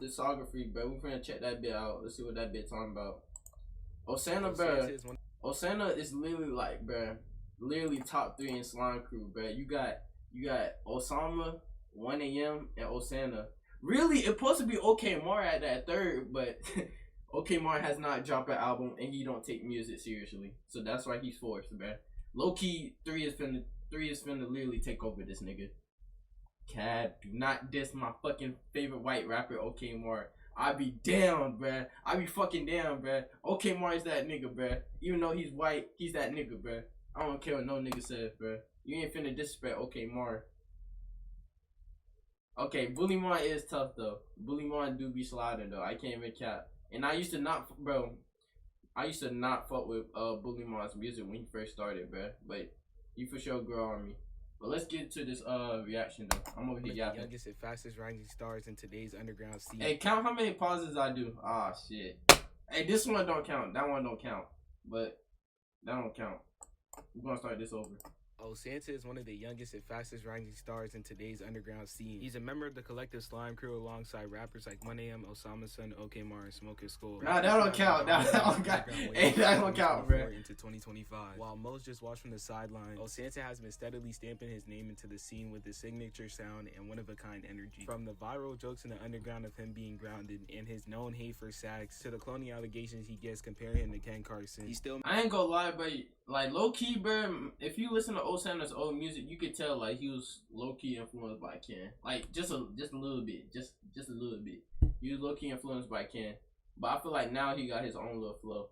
Discography, bro. We finna check that bit out. Let's see what that bit talking about. Ohsxnta, bro. Ohsxnta is literally like, bro, literally top 3 in Slime Crew, bro. You got Osama, 1 AM, and Ohsxnta. Really, it's supposed to be OK Mar at that third, but OK Mar has not dropped an album and he don't take music seriously, so that's why he's forced, bro. Low key, 3 is finna literally take over this nigga. Cab, do not diss my fucking favorite white rapper, OK Mar. I be down, bruh. I be fucking down, bruh. OK Mar is that nigga, bruh. Even though he's white, he's that nigga, bruh. I don't care what no nigga says, bruh. You ain't finna disrespect OK Mar. Okay, Bully Mar is tough though. Bully Mar do be sliding though. I can't even cap. And I used to not, bro. I used to not fuck with Bully Mar's music when he first started, bruh. But he for sure grew on me. But let's get to this reaction though. I'm over here yapping. Youngest and fastest rising stars in today's underground scene. Hey, count how many pauses I do. Ah, shit. Hey, this one don't count. That one don't count. But that don't count. We're gonna start this over. Ohsxnta is one of the youngest and fastest rising stars in today's underground scene. He's a member of the collective Slime Crew alongside rappers like 1 AM, Osama Son, OK Mar, and Smoking Skull. Nah, that don't count. That don't count. Hey, that don't count, bro. Into 2025. While most just watch from the sideline, Ohsxnta has been steadily stamping his name into the scene with his signature sound and one-of-a-kind energy. From the viral jokes in the underground of him being grounded and his known hate for sax to the cloning allegations he gets comparing him to Ken Carson, he's still... I ain't gonna lie, but like low-key, bro, if you listen to Ohsxnta's old music, you could tell like he was low-key influenced by Ken. Like just a little bit. Just a little bit. He was low-key influenced by Ken. But I feel like now he got his own little flow.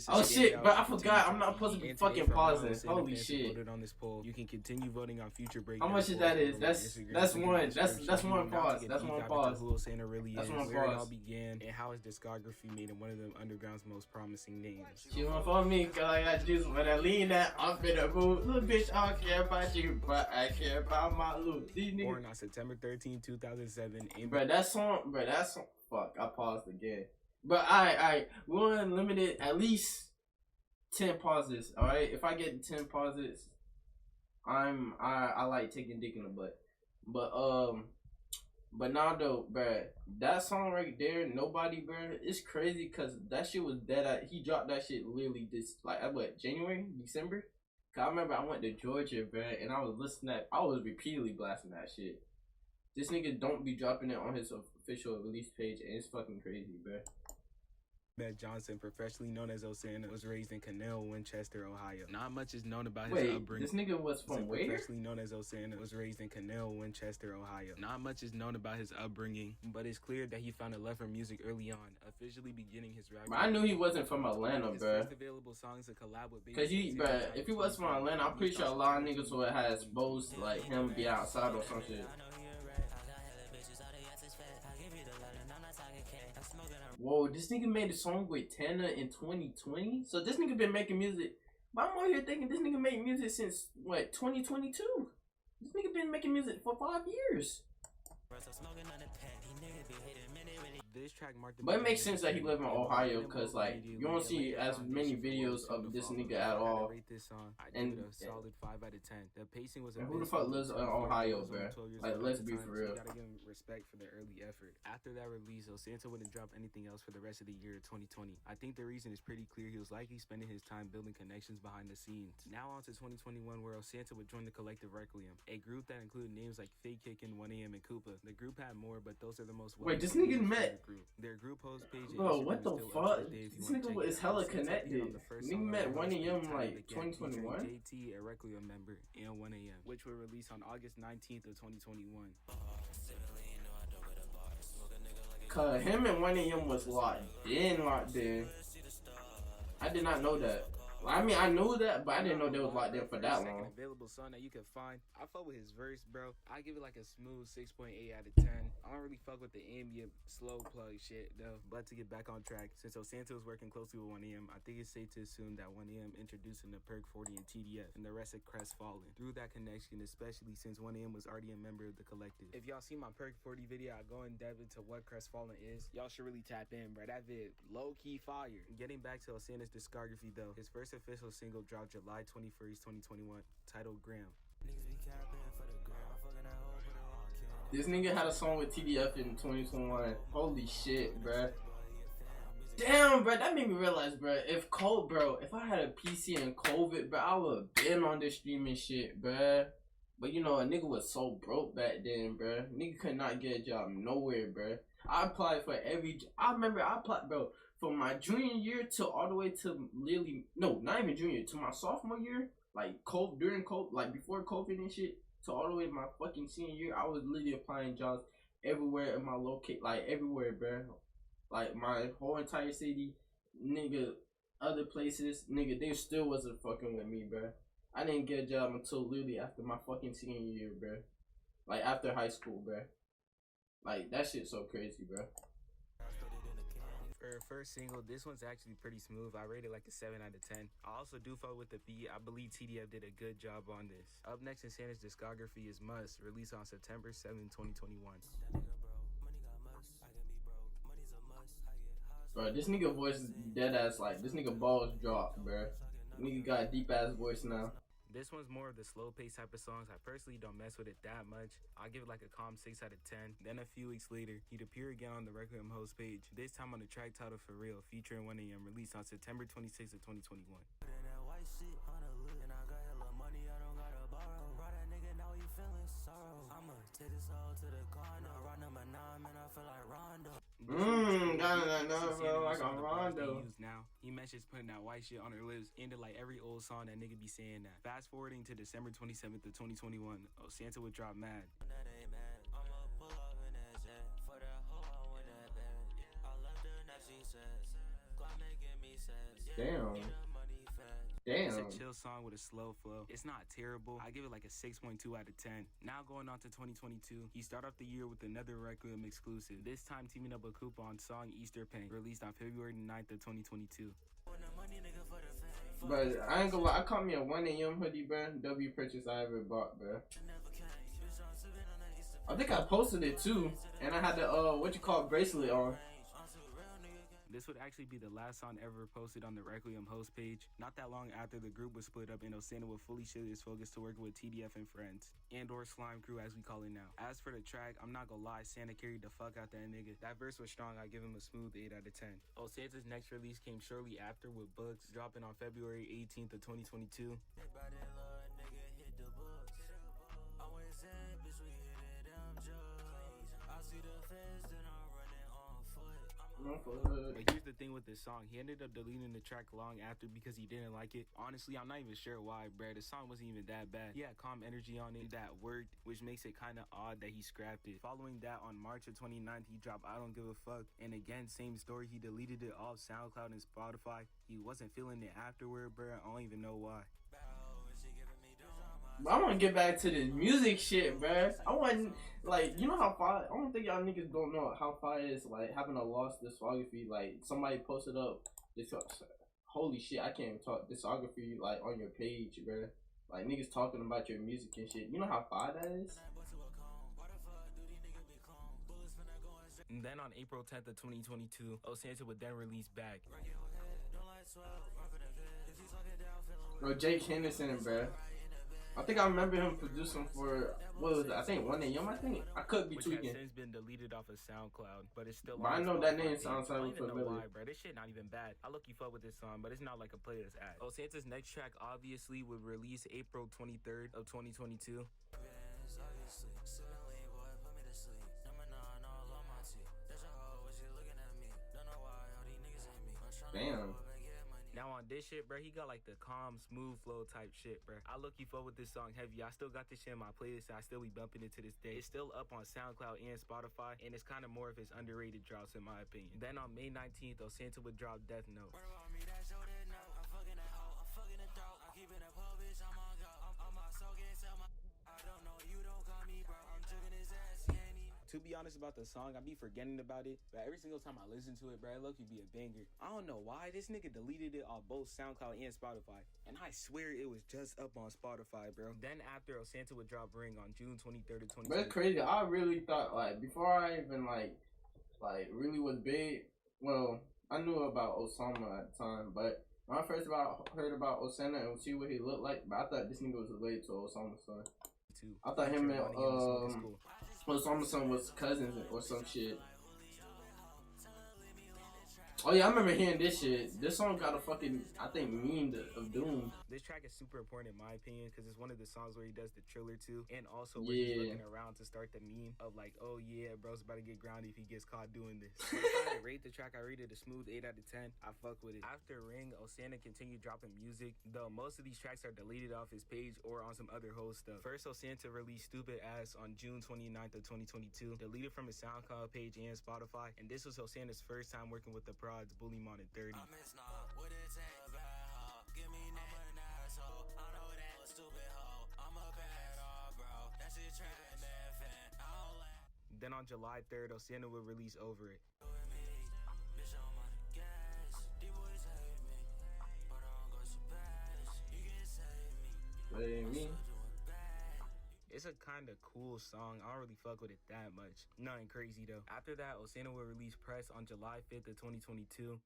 Oh shit, bro, I forgot. I'm not supposed to be fucking pausing. Holy shit. On this poll. You can continue voting on future break. How much is that? That's one. That's one pause. That's one pause. Who Ohsxnta really that's is, one where it pause. all began, and how his discography made him one of the underground's most promising names. She want for me cause I got juice. When I lean that, I'm finna move. Little bitch, I don't care about you, but I care about my loot. Born on September 13, 2007. Bro, that song. Fuck, I paused again. But I we want to limit it at least 10 pauses. All right, if I get 10 pauses, I like taking dick in the butt. But now though, bruh, that song right there, Nobody, bruh, it's crazy because that shit was dead. He dropped that shit literally this like what, January, December. Cause I remember I went to Georgia, bruh, and I was repeatedly blasting that shit. This nigga don't be dropping it on his official release page, and it's fucking crazy, bruh. Matt Johnson, professionally known as Ohsxnta, was raised in Canal, Winchester, Ohio. Not much is known about his upbringing. This nigga was from where? Professionally known as Ohsxnta, was raised in Canal, Winchester, Ohio. Not much is known about his upbringing, but it's clear that he found a love for music early on, officially beginning his rap. I knew he wasn't from Atlanta, his bruh. first available songs to collab with Cause if he was from Atlanta, I'm pretty sure a lot of niggas would have exposed like him be outside or some shit. Whoa, this nigga made a song with Tana in 2020? So this nigga been making music. But I'm over here thinking this nigga made music since, what, 2022? This nigga been making music for 5 years. This track marked the But it makes sense that he live in Ohio, cause like you don't see as many videos of this nigga at all. And a solid 5 out of 10. The pacing was. And who the fuck lives in Ohio, bro? Like, let's be for real. You gotta give him respect for the early effort. After that release, Ohsxnta wouldn't drop anything else for the rest of the year 2020. I think the reason is pretty clear. He was likely spending his time building connections behind the scenes. Now on to 2021, where Ohsxnta would join the collective Requiem, a group that included names like Fake Kickin', 1 AM, and Koopa. The group had more, but those are the most. Wait, this nigga met. Their group post page. Bro, what the fuck? This nigga is hella connected. Nigga met 1 AM like 2021. JT, a Requiem member, and 1 AM, which were released on August 19th of 2021. Cause him and 1 AM was locked in. I did not know that. I mean, I knew that, but I didn't know they was locked in for that long. Available song that you can find. I fuck with his verse, bro. I give it like a smooth 6.8 out of 10. I don't really fuck with the ambient slow plug shit though. But to get back on track, since Ohsxnta was working closely with 1 AM, I think it's safe to assume that 1 AM introduced him to Perk 40 and TDF, and the rest of Crestfallen. Through that connection, especially since 1 AM was already a member of the collective. If y'all see my Perk 40 video, I go in depth into what Crestfallen is. Y'all should really tap in, bro. That vid low key fire. Getting back to Ohsxnta's discography though, his first official single dropped July 21st, 2021, titled Graham. This nigga had a song with TDF in 2021. Holy shit, bruh. Damn, bro, that made me realize, bro. If I had a PC and COVID, bro, I would have been on this streaming shit, bro. But you know, a nigga was so broke back then, bro. Nigga could not get a job nowhere, bro. I applied for I remember I applied, bro, from my junior year to all the way to literally, no, not even junior, to my sophomore year, like during COVID, like before COVID and shit, to all the way to my fucking senior year. I was literally applying jobs everywhere in my like everywhere, bro. Like my whole entire city, nigga, other places, nigga, they still wasn't fucking with me, bro. I didn't get a job until literally after my fucking senior year, bro. Like after high school, bro. Like that shit's so crazy, bro. For her first single, this one's actually pretty smooth. I rated like a 7 out of 10. I also do fuck with the beat. I believe TDF did a good job on this. Up next in Santa's discography is Must, released on September 7, 2021. Bro, this nigga voice is dead ass, like this nigga balls drop, bro. Nigga got a deep ass voice now. This one's more of the slow pace type of songs. I personally don't mess with it that much. I'll give it like a calm 6 out of 10. Then a few weeks later, he'd appear again on the Requiem host page, this time on the track titled For Real, featuring 1AM, released on September 26th of 2021. Like a Rondo. Now, he mentions putting that white shit on her lips, ended like every old song that nigga be saying that. Fast forwarding to December 27th of 2021, Ohsxnta would drop Mad. Damn. It's a chill song with a slow flow. It's not terrible. I give it like a 6.2 out of 10. Now going on to 2022, he started off the year with another Requiem exclusive, this time teaming up with Koopa on song Easter Pain, released on February 9th of 2022. But I ain't gonna lie, I caught me a 1AM hoodie, bro. W purchase I ever bought, bro. I think I posted it too, and I had the bracelet on. This would actually be the last song ever posted on the Requiem host page, not that long after the group was split up and Ohsxnta would fully shift his focus to working with TDF and friends, and/or Slime Crew as we call it now. As for the track, I'm not gonna lie, Santa carried the fuck out that nigga. That verse was strong, I give him a smooth 8 out of 10. Ohsxnta's next release came shortly after with Books, dropping on February 18th of 2022. But here's the thing with this song, he ended up deleting the track long after because he didn't like it. Honestly, I'm not even sure why, bruh. The song wasn't even that bad. He had calm energy on it that worked, which makes it kind of odd that he scrapped it. Following that, on March of 29th, he dropped I Don't Give a Fuck, and again, same story, he deleted it off SoundCloud and Spotify. He wasn't feeling it afterward, bruh. I don't even know why. I want to get back to the music shit, bruh. I want, like, you know how far, I don't think y'all niggas don't know how far it is, like, having a lost discography. Like, somebody posted up this, holy shit, I can't even talk, discography, like, on your page, bruh. Like, niggas talking about your music and shit. You know how far that is? And then on April 10th of 2022, Ohsxnta would then release Back. Bro, Jake Henderson, bruh. I think I remember him producing for, what was it? I think 1AM, I think. I could be tweaking. Which has since been deleted off of SoundCloud, but it's still. But I know that name sounds like familiar. I don't even know why, bro. This shit not even bad. I look you fuck with this song, but it's not like a playlist ad. Ohsxnta's next track obviously would release April 23rd of 2022. Damn. Now on this shit, bro, he got like the calm, smooth flow type shit, bro. I look you forward with this song heavy. I still got this shit in my playlist, and I still be bumping it to this day. It's still up on SoundCloud and Spotify, and it's kind of more of his underrated drops in my opinion. Then on May 19th, Ohsxnta would drop Death Note. To be honest about the song, I be forgetting about it, but every single time I listen to it, bro, it look be a banger. I don't know why this nigga deleted it off both SoundCloud and Spotify, and I swear it was just up on Spotify, bro. Then after, Ohsxnta would drop Ring on June 23rd of 2020. But it's crazy. I really thought, like, before I even like really was big. Well, I knew about Ohsxnta at the time, but when I first heard about Ohsxnta and see what he looked like, but I thought this nigga was related to Ohsxnta's son. I thought him and Well, some was cousins or some shit. Oh yeah, I remember hearing this shit. This song got a fucking, I think, meme of Doom. This track is super important in my opinion because it's one of the songs where he does the Triller too, and also where Yeah. he's looking around to start the meme of like, oh yeah, bro's about to get grounded if he gets caught doing this. If I had to rate the track, I rated a smooth 8 out of 10. I fuck with it. After Ring, Ohsxnta continued dropping music, though most of these tracks are deleted off his page or on some other host stuff. First, Ohsxnta released Stupid Ass on June 29th of 2022, deleted from his SoundCloud page and Spotify, and this was Ohsxnta's first time working with the Prods, Bully Mon and 30. Then on July 3rd, Ohsxnta will release Over It. It's a kind of cool song. I don't really fuck with it that much. Nothing crazy though. After that, Ohsxnta will release Press on July 5th of 2022.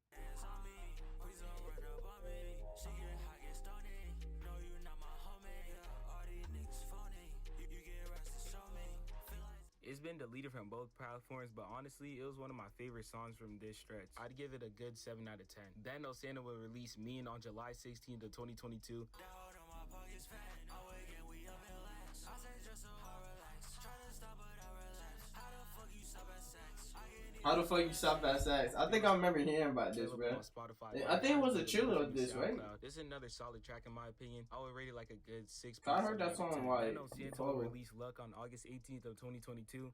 It's been deleted from both platforms, but honestly, it was one of my favorite songs from this stretch. I'd give it a good 7 out of 10. Then Ohsxnta will release Mean on July 16th of 2022. How the fuck you stop at sex? I think I remember hearing about this, bro. I think it was a Triller of this, right? This is another solid track in my opinion. I would rate it like a good 6. I heard that song like Ohsxnta will release Luck on August 18th of 2022.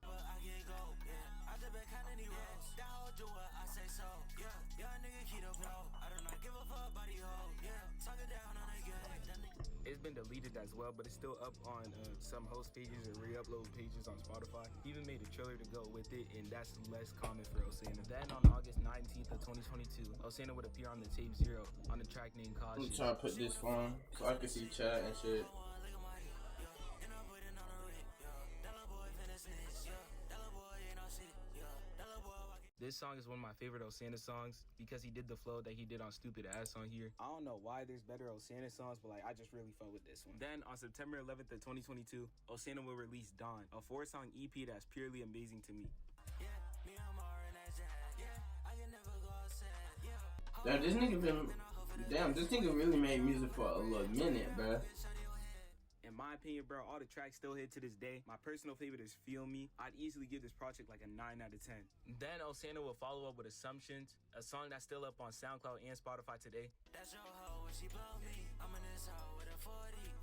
It's been deleted as well, but it's still up on some host pages and re-upload pages on Spotify. He even made a trailer to go with it, and that's less common for Ohsxnta. Then on August 19th of 2022, Ohsxnta would appear on the tape Zero on the track named Caution. I'm trying to put this phone so I can see chat and shit. This song is one of my favorite Ohsxnta songs because he did the flow that he did on Stupid Ass on here. I don't know why there's better Ohsxnta songs, but like I just really fuck with this one. Then on September 11th of 2022, Ohsxnta will release Dawn, a 4-song EP that's purely amazing to me. This nigga really made music for a little minute, bruh. In my opinion, bro, all the tracks still hit to this day. My personal favorite is Feel Me. I'd easily give this project like a 9 out of 10. Then Ohsxnta will follow up with Assumptions, a song that's still up on SoundCloud and Spotify today. That's your hoe when she blow me. I'm in this hoe with a 40.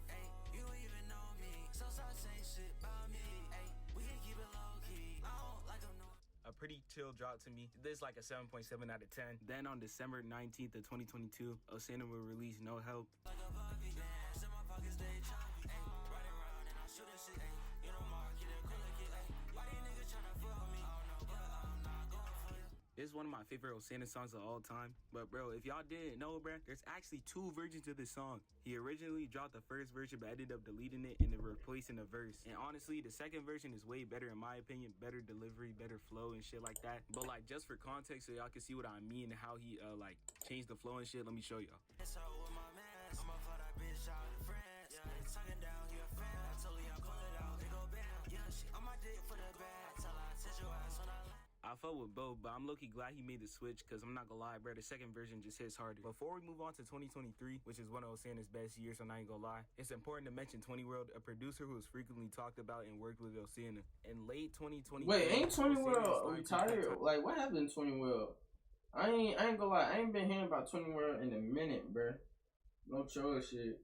Ay, you even know me. So stop saying shit about me. Ay, we can keep it low key. I don't like them no. A pretty chill drop to me. This is like a 7.7 out of 10. Then on December 19th of 2022, Ohsxnta will release No Help. Like a bucket dance in my pockets, they chop. This is one of my favorite Ohsxnta songs of all time. But bro, if y'all didn't know, bro, there's actually 2 versions of this song. He originally dropped the first version but ended up deleting it and then replacing the verse. And honestly, the second version is way better in my opinion. Better delivery, better flow and shit like that. But like just for context so y'all can see what I mean and how he like changed the flow and shit, let me show y'all. I fuck with both, but I'm low-key glad he made the switch because I'm not gonna lie, bro, the second version just hits harder. Before we move on to 2023, which is one of Ohsxnta's best years, so I ain't gonna lie, it's important to mention 20 World, a producer who was frequently talked about and worked with Ohsxnta. In late 2020. Wait, ain't 20 World retired? Like, what happened to 20 World? I ain't gonna lie, I ain't been hearing about 20 World in a minute, bro. No troll shit.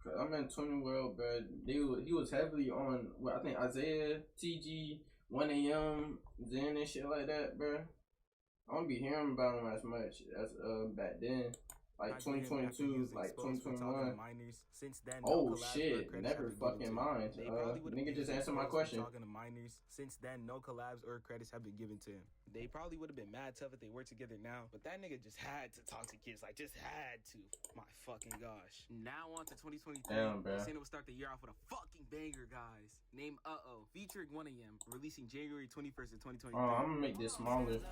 Cause I'm in 20 World, bro. He was heavily on, what, I think Isaiah, TG, 1 AM, Zen and shit like that, bro. I don't be hearing about him as much as back then. Like 2022, like 2021. Since then, oh shit, never fucking mind. Nigga just answer my question. Talking to minors. Since then, no collabs or credits have been given to him. They probably would have been mad tough if they worked together now, but that nigga just had to talk to kids, like just had to. My fucking gosh. Now on to 2023. Damn, bro. Ohsxnta will start the year off with a fucking banger, guys. Named featuring 1 AM, releasing January 21st of 2023. Oh, I'm gonna make this smaller.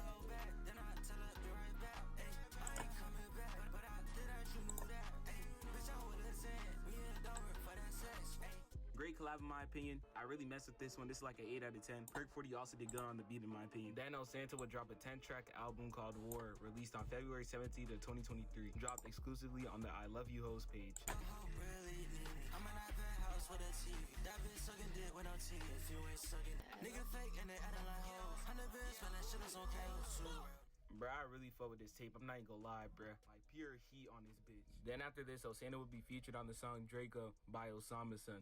Great collab 5 in my opinion. I really messed with this one. This is like an 8 out of 10. Perk 40 also did good on the beat in my opinion. Then Ohsxnta would drop a 10-track album called War, released on February 17th of 2023. Dropped exclusively on the I Love You Hoes page. Bruh, I really fuck with this tape. I'm not even gonna lie, bruh. Like pure heat on this bitch. Then after this, Ohsxnta would be featured on the song Draco by Ohsxnta.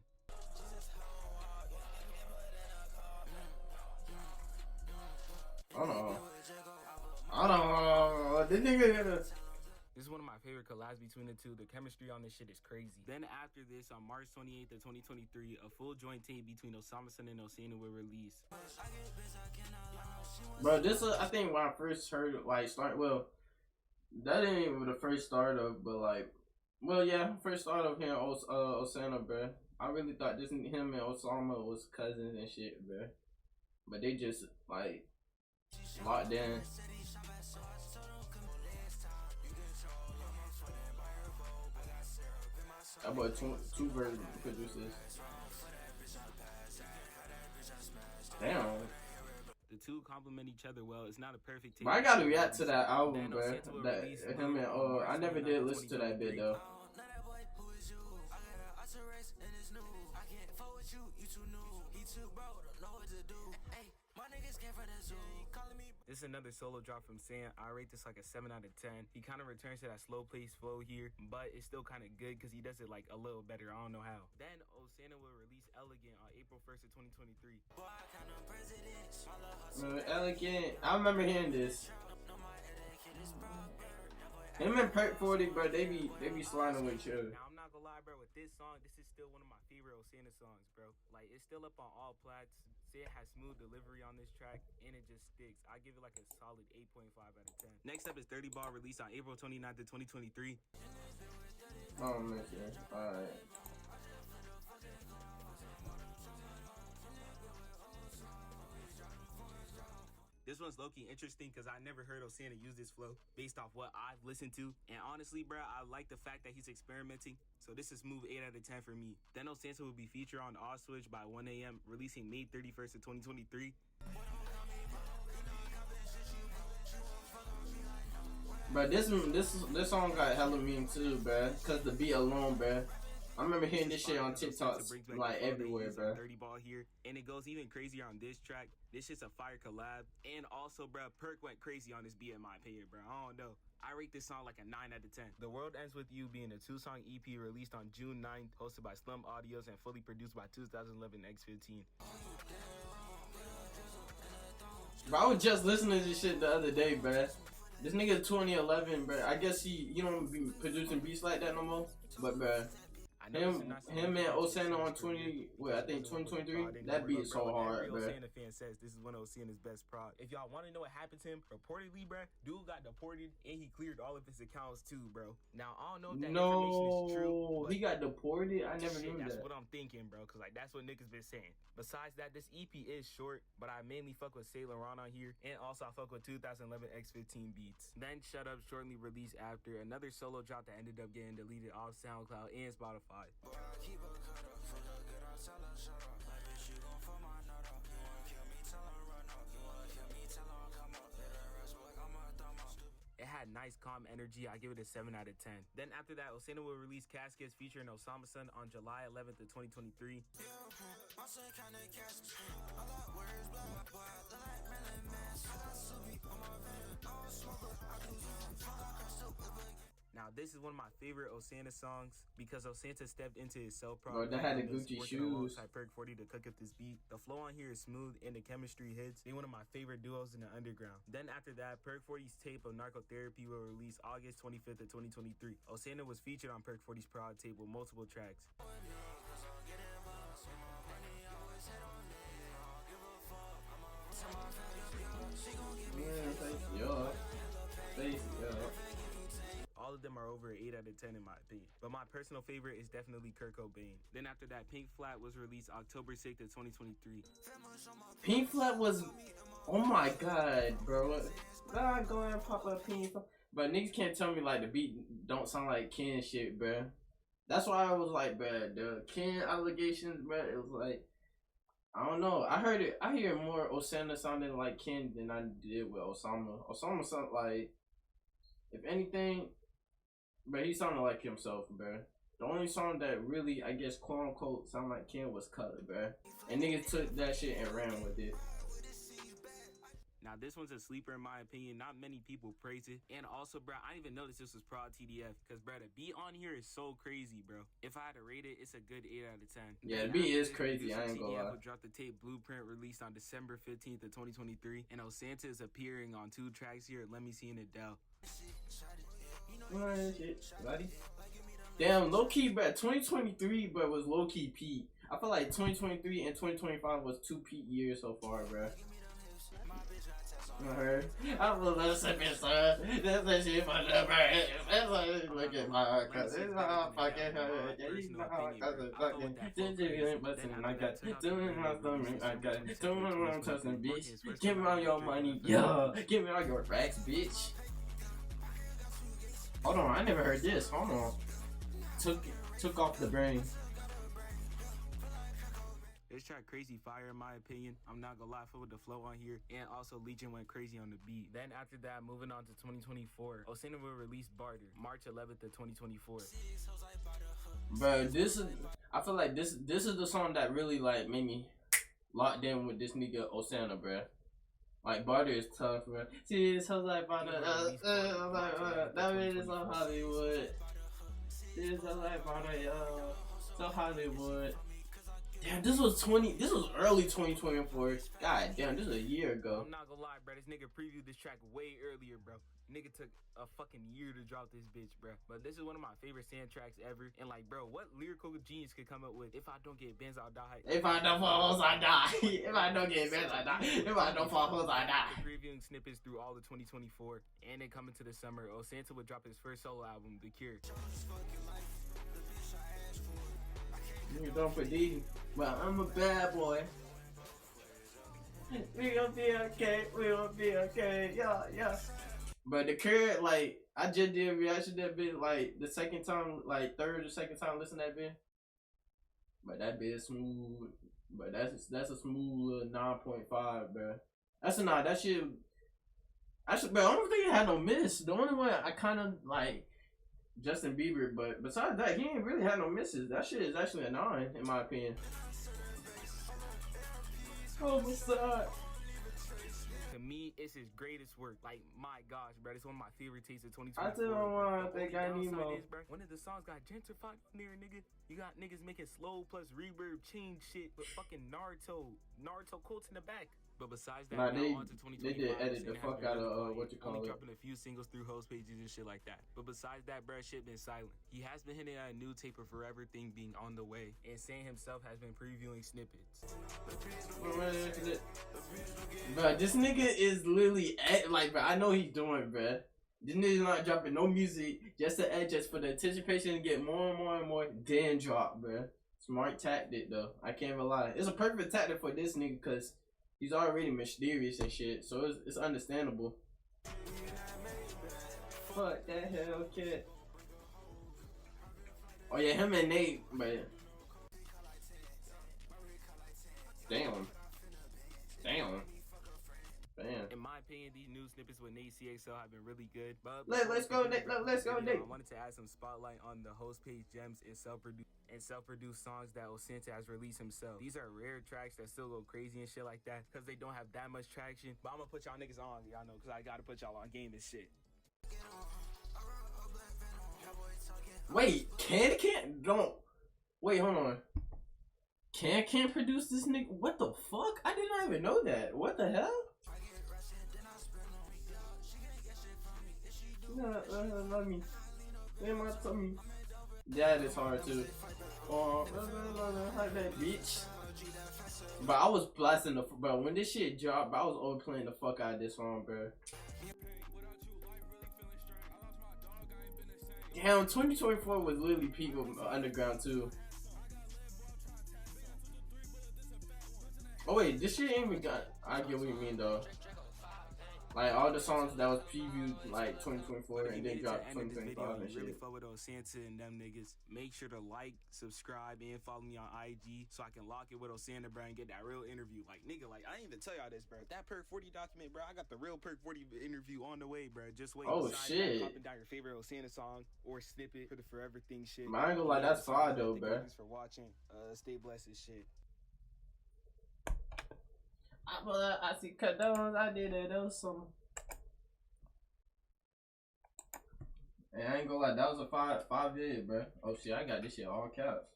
I don't know. This nigga. This is one of my favorite collabs between the two. The chemistry on this shit is crazy. Then after this, on March 28th of 2023, a full joint tape between Ohsxnta and Ohsxnta will release. Bro, this I think when I first heard it, like that ain't even the first start of, but like, well yeah, first start of hearing Ohsxnta, bro. I really thought him and Osama was cousins and shit, bro. But they just like locked in. That boy two versions producers. Damn. The two complement each other well. It's not a perfect tape. But I gotta react to that album, bro. That him and I never did listen to that bit though. This is another solo drop from Sam. I rate this like a 7 out of 10. He kind of returns to that slow pace flow here, but it's still kind of good because he does it like a little better. I don't know how. Then Ohsxnta will release Elegant on April 1st of 2023. Elegant. I remember hearing this. Him and Perk 40, bro, they be sliding with each other. Now I'm not gonna lie, bro. With this song, this is still one of my favorite Ohsxnta songs, bro. Like it's still up on all plats. It has smooth delivery on this track, and it just sticks. I give it like a solid 8.5 out of 10. Next up is 30 Ball, released on April 29th of 2023. Oh, man, alright. This one's low-key interesting because I never heard Ohsxnta use this flow based off what I've listened to. And honestly, bro, I like the fact that he's experimenting. So this is smooth 8 out of 10 for me. Then Ohsxnta will be featured on Ohsxnta by 1 a.m., releasing May 31st of 2023. Bro, this song got hella mean too, bro. Cause the beat alone, bro. I remember hearing this shit on TikTok like everywhere, bro. 30 Ball here, and it goes even crazier on this track. This shit's a fire collab, and also, bro, Perk went crazy on this beat in my opinion, bro. I don't know. I rate this song like a 9 out of 10. The World Ends With You being a 2-song EP released on June 9th, hosted by Slum Audios and fully produced by 2011 X15. Bro, I was just listening to this shit the other day, bro. This nigga 2011, bro. I guess he don't be producing beats like that no more. But, bro, him and Ohsxnta on 2023, that beat is so hard, bro. Ohsxnta fan says this is one of Ohsxnta's best prod. If y'all want to know what happened to him, reportedly, bro, dude got deported and he cleared all of his accounts too, bro. Now I don't know if that information is true. He got deported. I never knew that. That's what I'm thinking, bro, because like that's what niggas been saying. Besides that, this EP is short, but I mainly fuck with Saint Laurent on here, and also I fuck with 2011 X15 beats. Then Shut Up shortly released after, another solo drop that ended up getting deleted off SoundCloud and Spotify. It had nice calm energy. I give it a 7 out of 10. Then after that, Ohsxnta will release Caskets featuring Ohsxnta on July 11th of 2023. Now this is one of my favorite Ohsxnta songs because Ohsxnta stepped into his self-prod. Bro, they had the Gucci shoes. Perk 40 to cook up this beat. The flow on here is smooth and the chemistry hits. They one of my favorite duos in the underground. Then after that, Perk 40's tape of Narcotherapy will release August 25th of 2023. Ohsxnta was featured on Perk 40's prod tape with multiple tracks. All of them are over 8 out of 10 in my opinion. But my personal favorite is definitely Kurt Cobain. Then after that, Pink Flat was released October 6th of 2023. Pink Flat was, oh my god, bro. God, go ahead and pop up Pink Flat. But niggas can't tell me like the beat don't sound like Ken shit, bro. That's why I was like, bruh, the Ken allegations, bruh, it was like, I don't know. I hear more Ohsxnta sounding like Ken than I did with Osama. Osama sounded like, if anything, but he sounded like himself, bruh. The only song that really, I guess, quote unquote, sound like Ken was Color, bruh. And niggas took that shit and ran with it. Now, this one's a sleeper in my opinion. Not many people praise it. And also, bro, I didn't even notice this was Prod TDF. Because, bro, the beat on here is so crazy, bro. If I had to rate it, it's a good 8 out of 10. Yeah, the beat is crazy. I ain't gonna lie. TDF will drop the tape Blueprint, released on December 15th of 2023. And Ohsxnta is appearing on 2 tracks here. Let Me See in Adele. Damn, low key, bro. 2023, bro, was low key peak. I feel like 2023 and 2025 was 2 peak years so far, bro. I will listen to son. That's the shit my number. That's like, look at my cousin. It's not fucking her. Yeah, you know how my cousin fucking. Ginger ain't busting. I got doing my stomach. I got doing what I'm trusting, bitch. Give me all your money. Yo, give me all your racks, bitch. Hold on, I never heard this. Hold on. Took off the brain. This track crazy fire in my opinion. I'm not gonna lie, with the flow on here, and also Legion went crazy on the beat. Then after that, moving on to 2024, Ohsxnta will release Barter, March 11th of 2024. Bro, I feel like this is the song that really like made me locked in with this nigga Ohsxnta, bro. Like Barter is tough, bro. See, it's like Barter, that man is on Hollywood. See, it's like Barter, yo, so Hollywood. Damn, this was early 2024. God damn, this was a year ago. I'm not gonna lie, bro. This nigga previewed this track way earlier, bro. Nigga took a fucking year to drop this bitch, bro. But this is one of my favorite Sand tracks ever. And like, bro, what lyrical genius could come up with? If I don't get Benz, I'll die. If I don't fall hoes, I die. If I don't get Benz, I die. If I don't fall hoes, I die. Previewing snippets through all of 2024, and then coming to the summer, Ohsxnta would drop his first solo album, The Cure. You don't put these. Well, I'm a bad boy. We gonna be okay. We gonna be okay. Yeah. But The Cure, like, I just did a reaction to that bit, like, the second time, like, third or second time listening to that bit. But that bit is smooth. But that's a smooth 9.5, bro. That shit. Bro, I don't think it had no miss. The only one I kind of, like, Justin Bieber, but besides that, he ain't really had no misses. That shit is actually a 9, in my opinion. Oh, what's up? To me, it's his greatest work. Like, my gosh, bro, it's one of my favorite takes of 2024. I still don't want to think I need more. One of the songs got gentrified in there, nigga. You got niggas making slow plus reverb change shit with fucking Naruto quotes in the back. But besides that, nah, on to 2025, they did edit the fuck out of what you call only it. dropping a few singles through host pages and shit like that. But besides that, bro, shit been silent. He has been hitting a new tape of Forever thing being on the way, and Sam himself has been previewing snippets. Bro, this nigga is literally like, bro, I know he's doing, bro. This nigga's not dropping no music just to edge, just for the anticipation to get more and more and more, then drop, bro. Smart tactic though. I can't even lie. It's a perfect tactic for this nigga because he's already mysterious and shit, so it's understandable. Fuck that Hellcat. Oh yeah, him and Nate, but damn. In my opinion, these new snippets with Nate CXL have been really good. But let's go, Nate. Let's go, Nate. I wanted to add some spotlight on the host page gems and self-produced songs that Ohsxnta has released himself. These are rare tracks that still go crazy and shit like that because they don't have that much traction. But I'm gonna put y'all niggas on, y'all know, because I gotta put y'all on game and shit. Wait, wait, hold on. Can't produce this nigga? What the fuck? I did not even know that. What the hell? Let me. That is hard too. Like that bitch. But I was blasting bro, when this shit dropped, bro, I was overplaying the fuck out of this song, bro. Damn, 2024 was literally peak of underground too. Oh wait, this shit ain't even got. I get what you mean though. Like all the songs that was previewed like 2024 and then dropped Video, 2025 and you really shit. fuck with Ohsxnta and them niggas. Make sure to like, subscribe, and follow me on IG so I can lock it with Ohsxnta, bro, and get that real interview. Like, nigga, like, I didn't even tell y'all this, bro. That Perk 40 document, bro, I got the real Perk 40 interview on the way, bro. Just wait. Oh, shit. Popping down your favorite Ohsxnta song or snippet for the Forever Thing shit. Man, I ain't gonna lie, that's fire though, bro. Thanks for watching. Stay blessed and shit. I see condones, I did it, those some. Hey, I ain't gonna lie, that was a five video, bro. Oh shit, I got this shit all caps.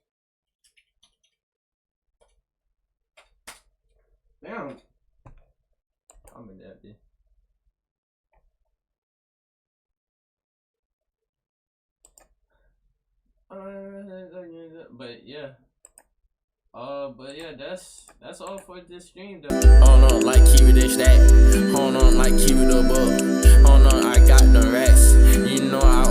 Damn. I'm in that bitch. But yeah. But yeah, that's all for this stream though. Hold on, like keep it stack. Hold on, like keep it up. Hold on, I got the racks. You know I